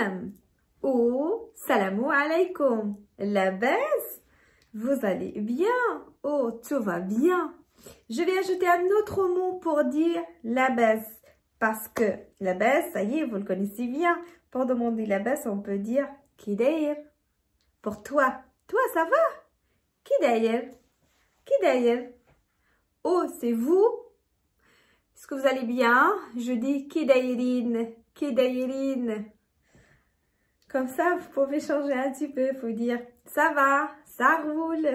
salam ou salamu alaykoum. Labas, vous allez bien? Oh, tout va bien. Je vais ajouter un autre mot pour dire labas. Parce que labas, ça y est, vous le connaissez bien. Pour demander labas, on peut dire kidair. Pour toi, ça va? Kidair. Kidair. Oh, c'est vous? Est-ce que vous allez bien? Je dis kidairin. Kidairin. Comme ça, vous pouvez changer un petit peu. Il faut dire ça va, ça roule.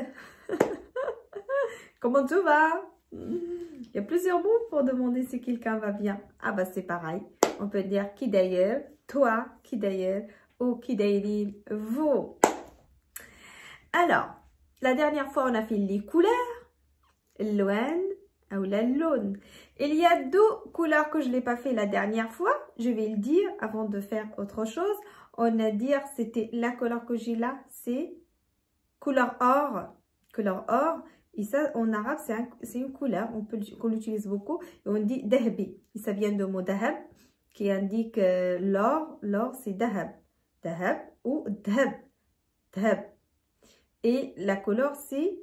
Comment tout va? Il y a plusieurs mots pour demander si quelqu'un va bien. Ah bah c'est pareil. On peut dire kidair, toi, kidair, ou kidairin, vous. Alors, la dernière fois, on a fait les couleurs. Loan ou la lone. Il y a deux couleurs que je ne l'ai pas fait la dernière fois. Je vais le dire avant de faire autre chose. On a dit c'était la couleur que j'ai là, c'est couleur or. Couleur or. Et ça, en arabe, c'est une couleur qu'on utilise beaucoup. Et on dit dahbi. Et ça vient du mot dahab qui indique l'or. L'or, c'est dahab. Dahab ou dhab. Dhab. Et la couleur, c'est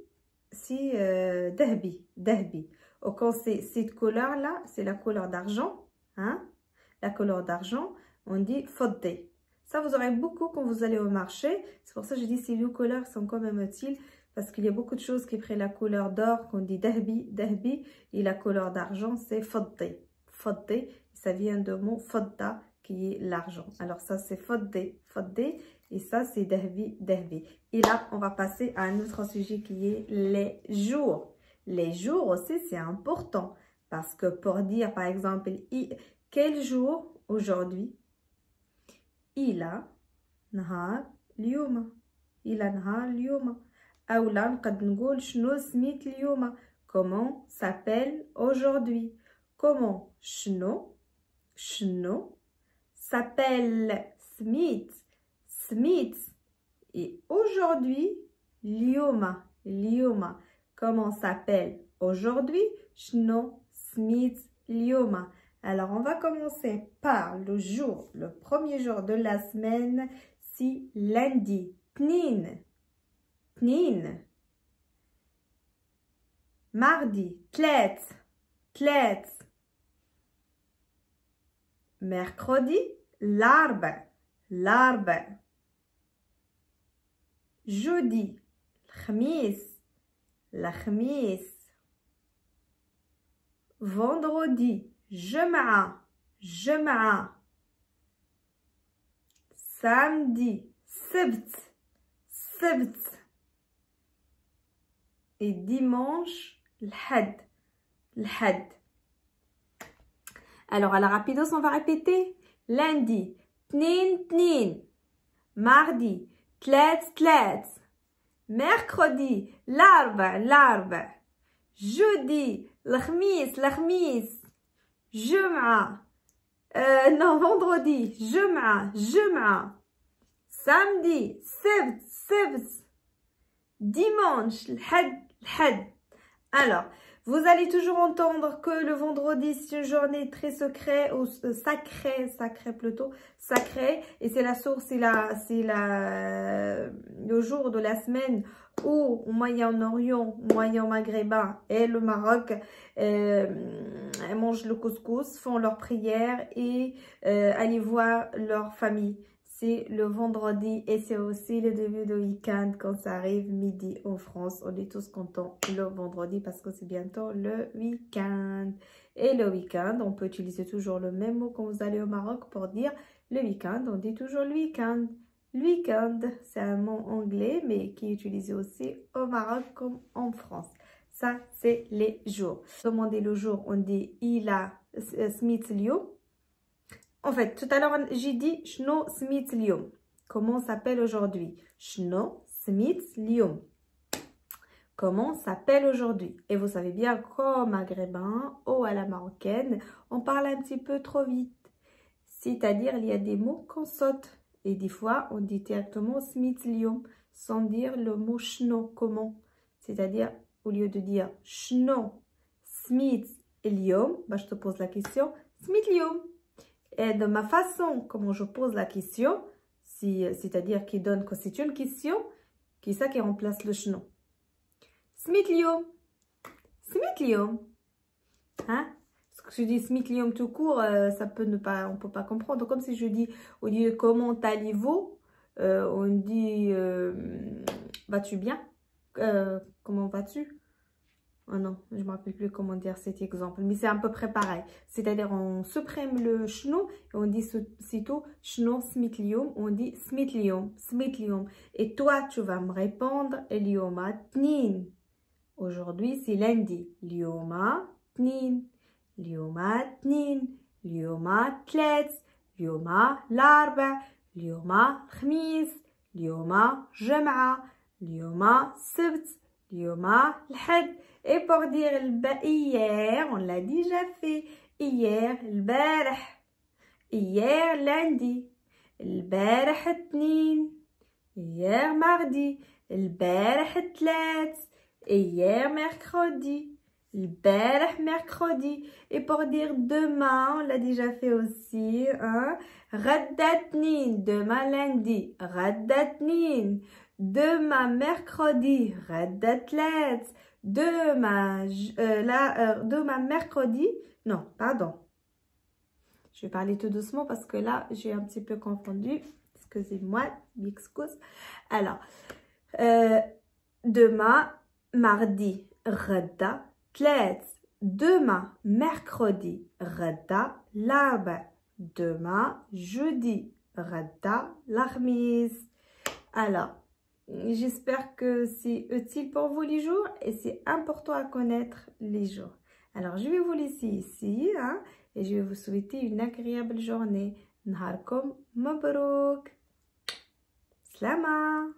dahbi. Dahbi. Ou quand c'est cette couleur-là, c'est la couleur d'argent. Hein? La couleur d'argent, on dit fodde. Ça, vous aurez beaucoup quand vous allez au marché. C'est pour ça que je dis ces deux couleurs sont quand même utiles. Parce qu'il y a beaucoup de choses qui prennent la couleur d'or, qu'on dit dahbi, dahbi. Et la couleur d'argent, c'est fodde. Fodde, ça vient du mot fodda, qui est l'argent. Alors ça, c'est fodde, fodde. Et ça, c'est dahbi, dahbi. Et là, on va passer à un autre sujet qui est les jours. Les jours aussi, c'est important. Parce que pour dire, par exemple, quel jour aujourd'hui? Ila nahar اليوم. Ila nahar اليوم. أو لا نقدر نقول شنو سميت اليوم. Comment s'appelle aujourd'hui? Comment شنو s'appelle سميت. Smith. Et aujourd'hui, Lioma. Lioma. Comment s'appelle aujourd'hui? Shno Smith Lioma. Alors, on va commencer par le jour, le premier jour de la semaine, c'est lundi. Tnin. Tnin. Mardi. Tlet. Tlet. Mercredi. L'arba. L'arba. Jeudi, الخميس, الخميس. Vendredi, جمعة, جمعة. Samedi, سبت, سبت. Et dimanche, الحد, الحد. Alors à la rapidos, on va répéter. Lundi, تنين, تنين. Mardi, تلات تلات. Mercredi, l'arba, l'arba. Jeudi, الخميس, الخميس. جمعة, non, vendredi, جمعة, جمعة. Samedi, سبت, سبت. Dimanche, الحد, الحد. Alors, vous allez toujours entendre que le vendredi, c'est une journée très secrète ou sacrée plutôt, sacrée. Et c'est la source, c'est le jour de la semaine où au Moyen-Orient, Moyen-Maghrébin et le Maroc mangent le couscous, font leurs prières et aller voir leur famille. C'est le vendredi et c'est aussi le début de week-end quand ça arrive midi en France. On est tous contents le vendredi parce que c'est bientôt le week-end. Et le week-end, on peut utiliser toujours le même mot quand vous allez au Maroc pour dire le week-end. On dit toujours le week-end. Le week-end, c'est un mot anglais mais qui est utilisé aussi au Maroc comme en France. Ça, c'est les jours. Demandez le jour, on dit il a smith lio. En fait, tout à l'heure, j'ai dit « Shno smith lium ». Comment s'appelle aujourd'hui? « Shno smith lium ». Comment s'appelle aujourd'hui? Et vous savez bien qu'au maghrébin ou à la marocaine, on parle un petit peu trop vite. C'est-à-dire, il y a des mots qu'on saute. Et des fois, on dit directement « smith lium » sans dire le mot « shno ». Comment? C'est-à-dire, au lieu de dire « shno smith lium », bah, je te pose la question « smith lium ». Et de ma façon, comment je pose la question, c'est-à-dire qui donne que c'est une question, qui ça qui remplace le chno. Smith Liom. Smith Liom. Hein? Si je dis Smith Liom tout court, ça peut ne pas, on peut pas comprendre. Comme si je dis, au lieu comment allez-vous, on dit vas-tu bien? Comment vas-tu? Oh non, je ne me rappelle plus comment dire cet exemple, mais c'est à peu près pareil. C'est-à-dire, on supprime le chno et on dit sitôt chno smitlium, on dit smitlium, smitlium. Et toi, tu vas me répondre lioma tnin. Aujourd'hui, c'est lundi. Lioma tnin, lioma tnin, lioma tletz, lioma l'arba, lioma khmis, lioma jum'a, lioma sibt, lioma l'had. Et pour dire hier, on l'a déjà fait. Hier, البارح. Hier, lundi. البارح اثنين. Hier, mardi. البارح الثلاث. Hier, mercredi. البارح mercredi. Et pour dire demain, on l'a déjà fait aussi. Hein? غدا اثنين. Demain, lundi. غدا اثنين. Demain, mercredi. غدا الثلاث. Demain, demain mercredi, non, pardon. Je vais parler tout doucement parce que là, j'ai un petit peu confondu. Excusez-moi, m'excuse. Alors, demain, mardi, غدا ثلاث. Demain, mercredi, غدا l'arba. Demain, jeudi, غدا الخميس. Alors, j'espère que c'est utile pour vous les jours et c'est important à connaître les jours. Alors, je vais vous laisser ici hein, et je vais vous souhaiter une agréable journée. Naharkom mabrouk. Slama.